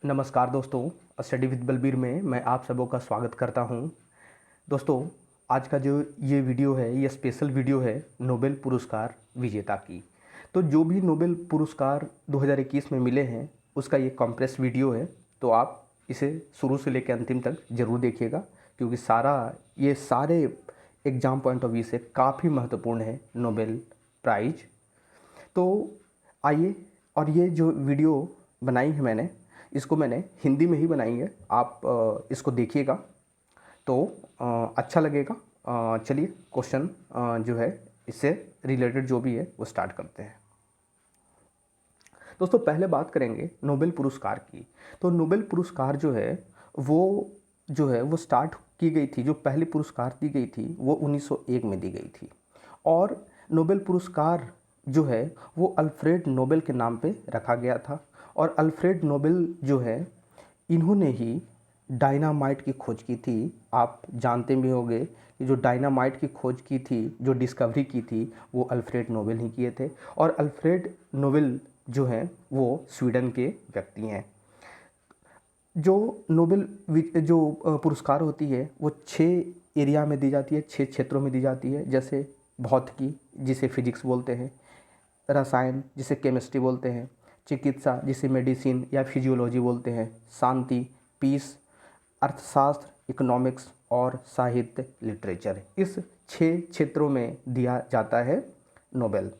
नमस्कार दोस्तों, study with Balbir में मैं आप सबों का स्वागत करता हूं। दोस्तों, आज का जो ये वीडियो है, ये स्पेशल वीडियो है नोबेल पुरस्कार विजेता की। तो जो भी नोबेल पुरस्कार 2021 में मिले हैं उसका ये कॉम्प्रेस वीडियो है। तो आप इसे शुरू से लेकर अंतिम तक ज़रूर देखिएगा, क्योंकि ये सारे एग्ज़ाम पॉइंट ऑफ व्यू से काफ़ी महत्वपूर्ण है नोबेल प्राइज। तो आइए, और ये जो वीडियो बनाई है इसको मैंने हिंदी में ही बनाई है। आप इसको देखिएगा तो अच्छा लगेगा। चलिए, क्वेश्चन जो है इससे रिलेटेड जो भी है वो स्टार्ट करते हैं। दोस्तों, पहले बात करेंगे नोबेल पुरस्कार की। तो नोबेल पुरस्कार वो स्टार्ट की गई थी, जो पहली पुरस्कार दी गई थी वो 1901 में दी गई थी। और नोबेल पुरस्कार जो है वो अल्फ्रेड नोबेल के नाम पे रखा गया था। और अल्फ्रेड नोबेल जो है, इन्होंने ही डायनामाइट की खोज की थी। आप जानते भी होंगे कि जो डायनामाइट की खोज की थी, जो डिस्कवरी की थी, वो अल्फ्रेड नोबेल ही किए थे। और अल्फ्रेड नोबेल जो हैं वो स्वीडन के व्यक्ति हैं। जो पुरस्कार होती है वो 6 एरिया में दी जाती है, 6 क्षेत्रों में दी जाती है। जैसे भौतिकी, जिसे फिजिक्स बोलते हैं; रसायन, जिसे केमिस्ट्री बोलते हैं; चिकित्सा, जिसे मेडिसिन या फिजियोलॉजी बोलते हैं; शांति, पीस; अर्थशास्त्र, इकोनॉमिक्स; और साहित्य, लिटरेचर। इस 6 क्षेत्रों में दिया जाता है नोबेल।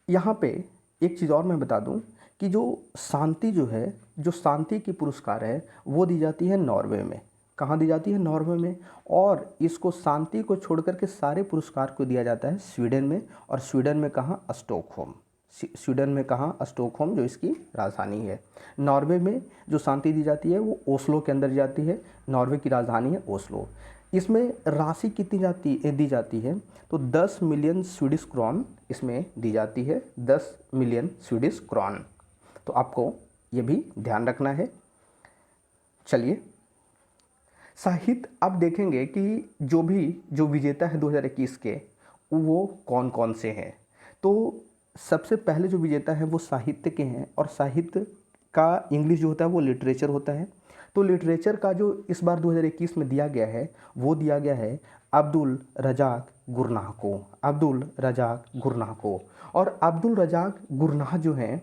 यहाँ पे एक चीज़ और मैं बता दूं कि जो शांति की पुरस्कार है वो दी जाती है नॉर्वे में। कहाँ दी जाती है? नॉर्वे में। और इसको, शांति को छोड़कर के सारे पुरस्कार को दिया जाता है स्वीडन में। और स्वीडन में कहाँ? स्टॉकहोम। स्वीडन में कहाँ? स्टॉकहोम, जो इसकी राजधानी है। नॉर्वे में जो शांति दी जाती है वो ओस्लो के अंदर जाती है। नॉर्वे की राजधानी है ओस्लो। इसमें राशि कितनी दी जाती है? तो 10 मिलियन स्वीडिश क्रॉन इसमें दी जाती है। 10 मिलियन स्वीडिश क्रॉन। तो आपको ये भी ध्यान रखना है। चलिए, साहित्य अब देखेंगे कि जो विजेता है 2021 के, वो कौन कौन से हैं। तो सबसे पहले जो विजेता है वो साहित्य के हैं। और साहित्य का इंग्लिश जो होता है वो लिटरेचर होता है। तो लिटरेचर का जो इस बार 2021 में दिया गया है वो दिया गया है अब्दुल रज़ाक गुरनाह को। अब्दुल रज़ाक गुरनाह को। और अब्दुल रज़ाक गुरनाह जो हैं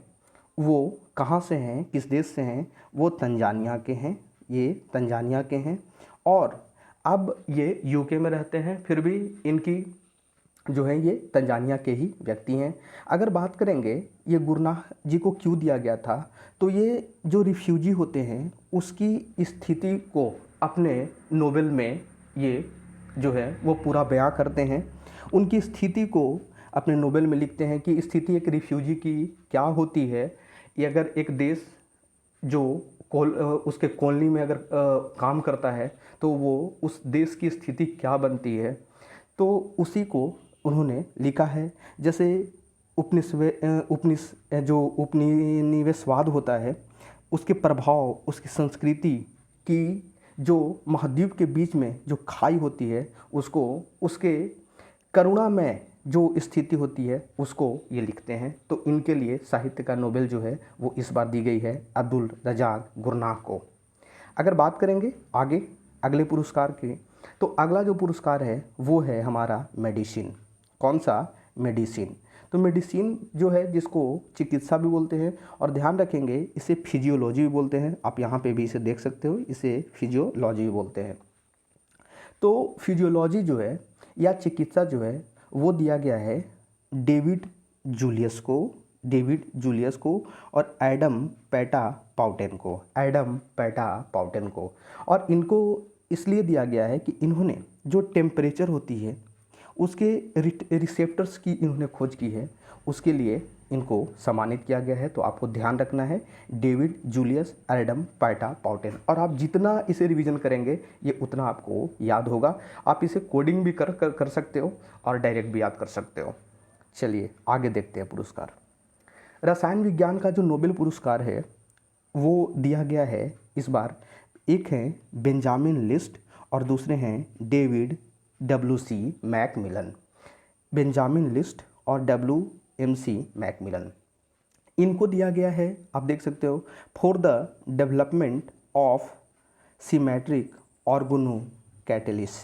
वो कहाँ से हैं, किस देश से हैं? वो तंजानिया के हैं। ये तंजानिया के हैं। और अब ये यूके में रहते हैं, फिर भी इनकी जो है ये तंजानिया के ही व्यक्ति हैं। अगर बात करेंगे ये गुरनाह जी को क्यों दिया गया था, तो ये जो रिफ्यूजी होते हैं उसकी स्थिति को अपने नोवेल में ये जो है वो पूरा बयां करते हैं। उनकी स्थिति को अपने नोवेल में लिखते हैं कि स्थिति एक रिफ्यूजी की क्या होती है। ये अगर एक देश जो उसके कॉलोनी में अगर काम करता है तो वो उस देश की स्थिति क्या बनती है, तो उसी को उन्होंने लिखा है। जैसे जो उपनिवेशवाद होता है उसके प्रभाव, उसकी संस्कृति की जो महाद्वीप के बीच में जो खाई होती है उसको, उसके करुणा में जो स्थिति होती है उसको ये लिखते हैं। तो इनके लिए साहित्य का नोबेल जो है वो इस बार दी गई है अब्दुल रज़ाक गुरनाह को। अगर बात करेंगे आगे अगले पुरस्कार की, तो अगला जो पुरस्कार है वो है हमारा मेडिसिन। कौन सा? मेडिसिन। तो मेडिसिन जो है, जिसको चिकित्सा भी बोलते हैं, और ध्यान रखेंगे इसे फिजियोलॉजी भी बोलते हैं। आप यहाँ पे भी इसे देख सकते हो, इसे फिजियोलॉजी भी बोलते हैं। तो फिजियोलॉजी जो है या चिकित्सा जो है वो दिया गया है डेविड जूलियस को और एडम पेटा पाउटेन को। और इनको इसलिए दिया गया है कि इन्होंने जो टेम्परेचर होती है उसके रिसेप्टर्स की इन्होंने खोज की है, उसके लिए इनको सम्मानित किया गया है। तो आपको ध्यान रखना है डेविड जूलियस एडम पेटा पाउटेन। और आप जितना इसे रिवीजन करेंगे ये उतना आपको याद होगा। आप इसे कोडिंग भी कर सकते हो और डायरेक्ट भी याद कर सकते हो। चलिए आगे देखते हैं पुरस्कार। रसायन विज्ञान का जो नोबेल पुरस्कार है वो दिया गया है इस बार। एक हैं बेंजामिन लिस्ट और दूसरे हैं David WC MacMillan. Benjamin List और WMC मैकमिलन। इनको दिया गया है, आप देख सकते हो, for the development of symmetric organocatalysis.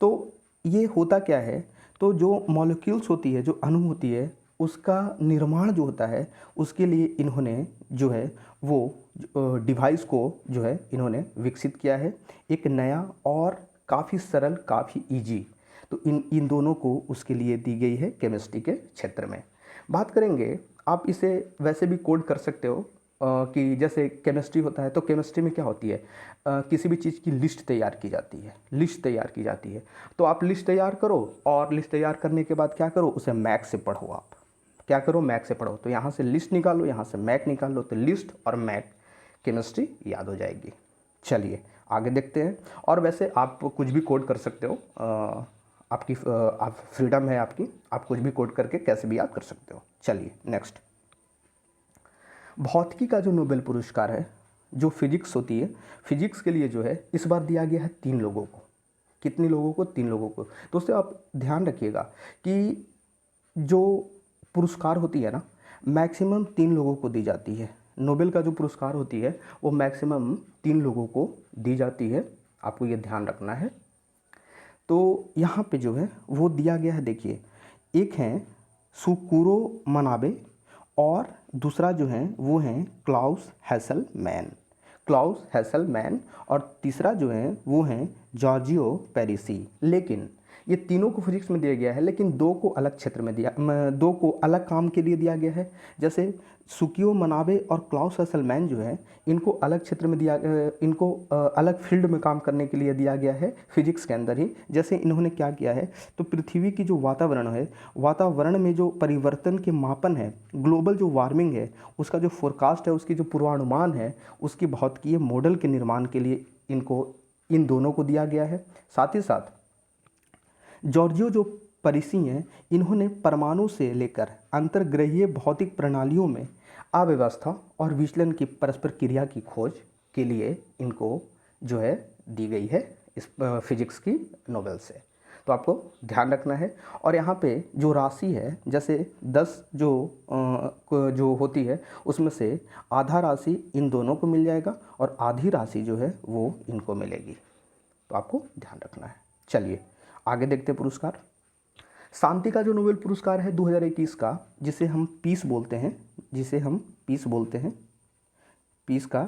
तो ये होता क्या है, तो जो मॉलिक्यूल्स होती है, जो अणु होती है, उसका निर्माण जो होता है, उसके लिए इन्होंने जो है वो डिवाइस को जो है इन्होंने विकसित किया है, एक नया और काफ़ी सरल, काफ़ी इजी। तो इन दोनों को उसके लिए दी गई है केमिस्ट्री के क्षेत्र में। बात करेंगे, आप इसे वैसे भी कोड कर सकते हो कि जैसे केमिस्ट्री होता है, तो केमिस्ट्री में क्या होती है, किसी भी चीज़ की लिस्ट तैयार की जाती है, लिस्ट तैयार की जाती है। तो आप लिस्ट तैयार करो, और लिस्ट तैयार करने के बाद क्या करो, उसे मैक से पढ़ो। आप क्या करो, मैक से पढ़ो। तो यहाँ से लिस्ट निकालो, यहाँ से मैक निकालो, तो लिस्ट और मैक केमिस्ट्री याद हो जाएगी। चलिए आगे देखते हैं। और वैसे आप कुछ भी कोड कर सकते हो, आपकी आप फ्रीडम है आपकी, आप कुछ भी कोड करके कैसे भी याद कर सकते हो। चलिए नेक्स्ट, भौतिकी का जो नोबेल पुरस्कार है, जो फिजिक्स होती है, फिजिक्स के लिए जो है इस बार दिया गया है 3 लोगों को। कितने लोगों को? 3 लोगों को। दोस्तों आप ध्यान रखिएगा कि जो पुरस्कार होती है ना, मैक्सिमम 3 लोगों को दी जाती है। नोबेल का जो पुरस्कार होती है वो मैक्सिमम 3 लोगों को दी जाती है, आपको ये ध्यान रखना है। तो यहाँ पे जो है वो दिया गया है, देखिए, एक हैं सुकुरो मनाबे, और दूसरा जो है वो हैं क्लाउस हैसलमैन, क्लाउस हैसलमैन, और तीसरा जो है वो हैं जॉर्जियो पेरिसी। लेकिन ये तीनों को फिजिक्स में दिया गया है, लेकिन 2 को अलग क्षेत्र में दिया, 2 को अलग काम के लिए दिया गया है। जैसे सुकियो मनाबे और क्लाउस हैसलमैन जो है, इनको अलग क्षेत्र में दिया, इनको अलग फील्ड में काम करने के लिए दिया गया है फिजिक्स के अंदर ही। जैसे इन्होंने क्या किया है, तो पृथ्वी की जो वातावरण है, वातावरण में जो परिवर्तन के मापन है, ग्लोबल जो वार्मिंग है, उसका जो फोरकास्ट है, उसकी जो पूर्वानुमान है, उसकी भौतिकीय मॉडल के निर्माण के लिए इन दोनों को दिया गया है। साथ ही साथ जॉर्जियो जो पेरिसी हैं, इन्होंने परमाणु से लेकर अंतर्ग्रहीय भौतिक प्रणालियों में अव्यवस्था और विचलन की परस्पर क्रिया की खोज के लिए इनको जो है दी गई है इस फिजिक्स की नोबेल से। तो आपको ध्यान रखना है। और यहाँ पे जो राशि है, जैसे 10 जो होती है, उसमें से आधा राशि इन दोनों को मिल जाएगा और आधी राशि जो है वो इनको मिलेगी। तो आपको ध्यान रखना है। चलिए आगे देखते हैं पुरस्कार। शांति का जो नोबेल पुरस्कार है 2021 का, जिसे हम पीस बोलते हैं, पीस का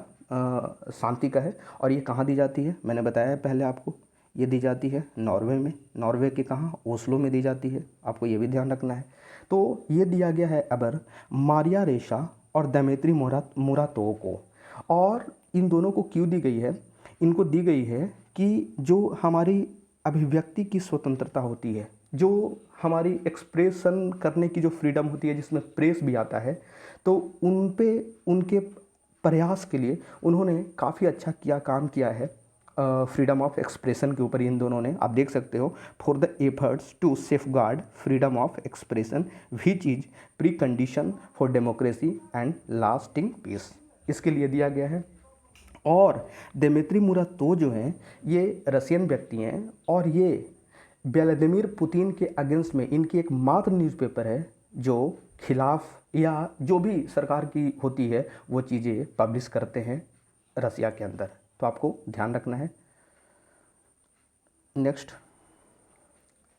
शांति का है। और ये कहाँ दी जाती है, मैंने बताया है पहले आपको, ये दी जाती है नॉर्वे में। नॉर्वे के कहाँ? ओस्लो में दी जाती है, आपको ये भी ध्यान रखना है। तो ये दिया गया है अबर मारिया रेशा और दमेत्री मुरातोव को। और इन दोनों को क्यों दी गई है? इनको दी गई है कि जो हमारी अभिव्यक्ति की स्वतंत्रता होती है, जो हमारी एक्सप्रेशन करने की जो फ्रीडम होती है, जिसमें प्रेस भी आता है, तो उन पे उनके प्रयास के लिए उन्होंने काफ़ी अच्छा काम किया है फ्रीडम ऑफ एक्सप्रेशन के ऊपर। इन दोनों ने, आप देख सकते हो, for the efforts to safeguard freedom of expression which is precondition for democracy and lasting peace, इसके लिए दिया गया है। और दमेत्री मुरातोव जो हैं, ये रशियन व्यक्ति हैं, और ये व्लादिमीर पुतिन के अगेंस्ट में इनकी एक मात्र न्यूज़पेपर है जो खिलाफ या जो भी सरकार की होती है वो चीज़ें पब्लिश करते हैं रसिया के अंदर। तो आपको ध्यान रखना है। नेक्स्ट,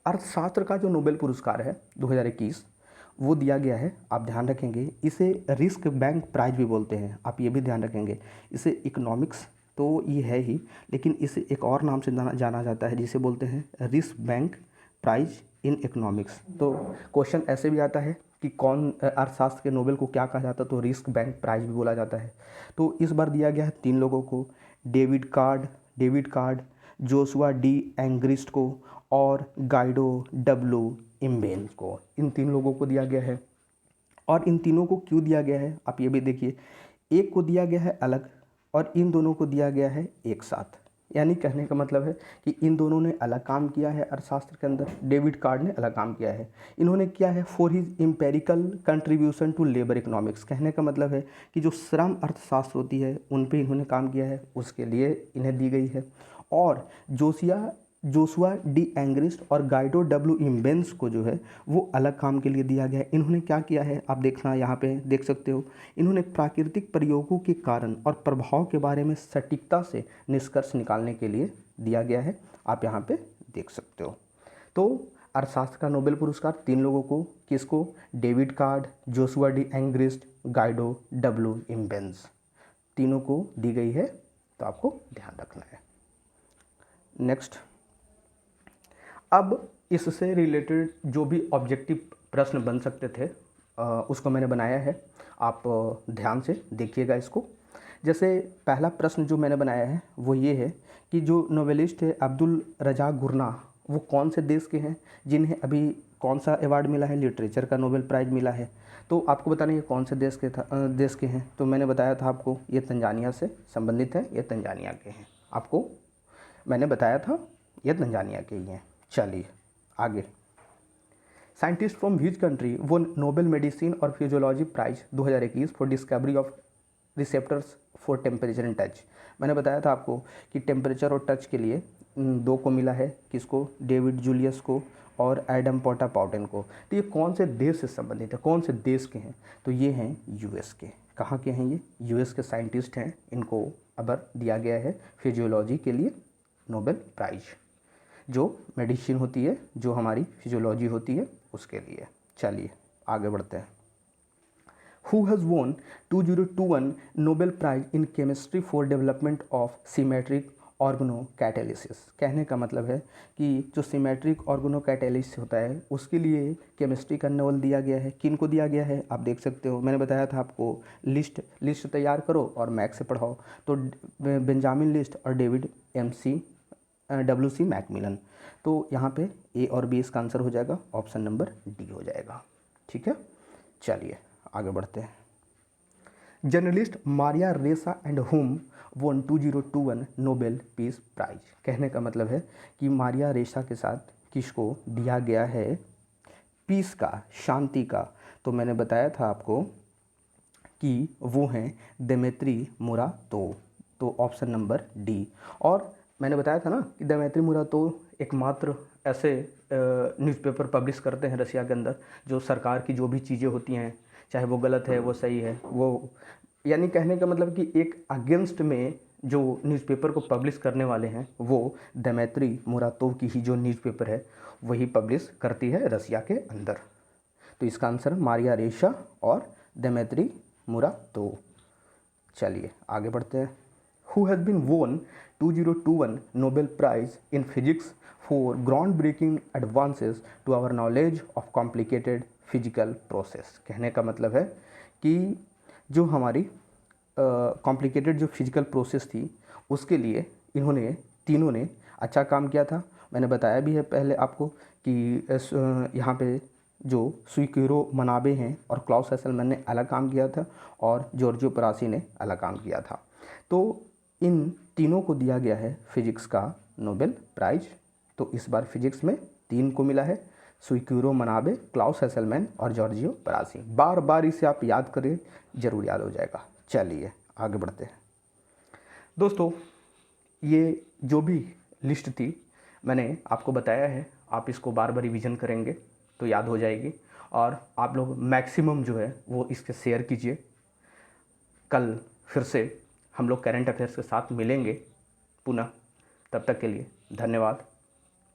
अर्थशास्त्र का जो नोबेल पुरस्कार है 2021, वो दिया गया है, आप ध्यान रखेंगे, इसे रिस्क बैंक प्राइज भी बोलते हैं, आप ये भी ध्यान रखेंगे। इसे इकोनॉमिक्स तो ये है ही, लेकिन इसे एक और नाम से जाना जाता है, जिसे बोलते हैं Riksbank prize in economics. तो क्वेश्चन ऐसे भी आता है कि कौन अर्थशास्त्र के नोबेल को क्या कहा जाता है, तो रिस्क बैंक प्राइज भी बोला जाता है। तो इस बार दिया गया है 3 लोगों को, David card, Joshua D Angrist को और गाइडो डब्ल्यू इम्बेन को। इन 3 लोगों को दिया गया है। और इन तीनों को क्यों दिया गया है, आप ये भी देखिए, एक को दिया गया है अलग और इन दोनों को दिया गया है एक साथ। यानी कहने का मतलब है कि इन दोनों ने अलग काम किया है अर्थशास्त्र के अंदर, डेविड कार्ड ने अलग काम किया है। इन्होंने किया है for his empirical contribution to labour economics. कहने का मतलब है कि जो श्रम अर्थशास्त्र होती है उन पे इन्होंने काम किया है, उसके लिए इन्हें दी गई है। और जोशिया जोशुआ डी एंग्रिस्ट और गाइडो डब्ल्यू इम्बेंस को जो है वो अलग काम के लिए दिया गया है। इन्होंने क्या किया है आप देखना यहाँ पे देख सकते हो, इन्होंने प्राकृतिक प्रयोगों के कारण और प्रभाव के बारे में सटीकता से निष्कर्ष निकालने के लिए दिया गया है, आप यहाँ पे देख सकते हो। तो अर्थशास्त्र का नोबेल पुरस्कार 3 लोगों को, किसको, David card, Joshua D Angrist, Guido W immense, तीनों को दी गई है, तो आपको ध्यान रखना है। नेक्स्ट, अब इससे रिलेटेड जो भी ऑब्जेक्टिव प्रश्न बन सकते थे उसको मैंने बनाया है, आप ध्यान से देखिएगा इसको। जैसे पहला प्रश्न जो मैंने बनाया है वो ये है कि जो नोवेलिस्ट है अब्दुल रज़ाक गुरना, वो कौन से देश के हैं जिन्हें अभी कौन सा अवार्ड मिला है, लिटरेचर का नोबेल प्राइज़ मिला है। तो आपको बताना ये कौन से देश के हैं, तो मैंने बताया था आपको ये तंजानिया से संबंधित है, ये तंजानिया के हैं, आपको मैंने बताया था ये तंजानिया के ही हैं। चलिए आगे, scientist from which country won Nobel medicine और physiology prize 2021 for discovery of receptors for temperature and touch. मैंने बताया था आपको कि टेम्परेचर और टच के लिए 2 को मिला है, किसको, डेविड जूलियस को और एडम पोटा पाउटेन को। तो ये कौन से देश से संबंधित है, कौन से देश के हैं, तो ये हैं यूएस के। कहाँ के हैं ये, यूएस के साइंटिस्ट हैं, इनको अब दिया गया है फिजियोलॉजी के लिए नोबेल प्राइज, जो मेडिसिन होती है, जो हमारी फिजियोलॉजी होती है उसके लिए। चलिए आगे बढ़ते हैं। Who has won 2021 Nobel Prize in Chemistry for Development of Symmetric Organocatalysis। कहने का मतलब है कि जो सिमेट्रिक ऑर्गेनोकैटालिसिस होता है उसके लिए केमिस्ट्री का नोबेल दिया गया है। किन को दिया गया है आप देख सकते हो, मैंने बताया था आपको लिस्ट तैयार करो और मैक से पढ़ाओ। तो बेंजामिन लिस्ट और डेविड WC मैकमिलन। तो यहाँ पे ए और बी इसका आंसर हो जाएगा, ऑप्शन नंबर डी हो जाएगा। ठीक है, चलिए आगे बढ़ते हैं। जर्नलिस्ट मारिया रेसा एंड होम वोन 2021 नोबेल पीस प्राइज। कहने का मतलब है कि मारिया रेसा के साथ किसको दिया गया है पीस का, शांति का। तो मैंने बताया था आपको कि वो हैं देमेत्री मुराटोव, तो ऑप्शन नंबर डी। और मैंने बताया था ना कि देमेत्री मुराटोव एकमात्र ऐसे न्यूज़पेपर पब्लिश करते हैं रशिया के अंदर जो सरकार की जो भी चीज़ें होती हैं, चाहे वो गलत है वो सही है, वो यानी कहने का मतलब कि एक अगेंस्ट में जो न्यूज़पेपर को पब्लिश करने वाले हैं वो देमेत्री मुराटोव की ही जो न्यूज़पेपर है वही पब्लिश करती है रशिया के अंदर। तो इसका आंसर मारिया रेसा और देमेत्री मुराटोव। चलिए आगे बढ़ते हैं। Who has been won 2021 Nobel Prize in Physics for groundbreaking advances to our knowledge of complicated physical process। कहने का मतलब है कि जो हमारी कॉम्प्लिकेटेड जो फिजिकल प्रोसेस थी उसके लिए इन्होंने तीनों ने अच्छा काम किया था। मैंने बताया भी है पहले आपको कि यहाँ पे जो सुइकिरो मनाबे हैं और क्लाउस हेसलमैन ने अलग काम किया था और जॉर्जियो परासी ने अलग काम किया था। तो इन तीनों को दिया गया है फिजिक्स का नोबेल प्राइज। तो इस बार फिजिक्स में 3 को मिला है, सुइकिरो मनाबे, क्लाउस हेसलमैन और जॉर्जियो परासी। बार बार इसे आप याद करें, जरूर याद हो जाएगा। चलिए आगे बढ़ते हैं दोस्तों। ये जो भी लिस्ट थी मैंने आपको बताया है, आप इसको बार बार रिवीजन करेंगे तो याद हो जाएगी। और आप लोग मैक्सिमम जो है वो इसके शेयर कीजिए। कल फिर से हम लोग करंट अफेयर्स के साथ मिलेंगे पुनः। तब तक के लिए धन्यवाद।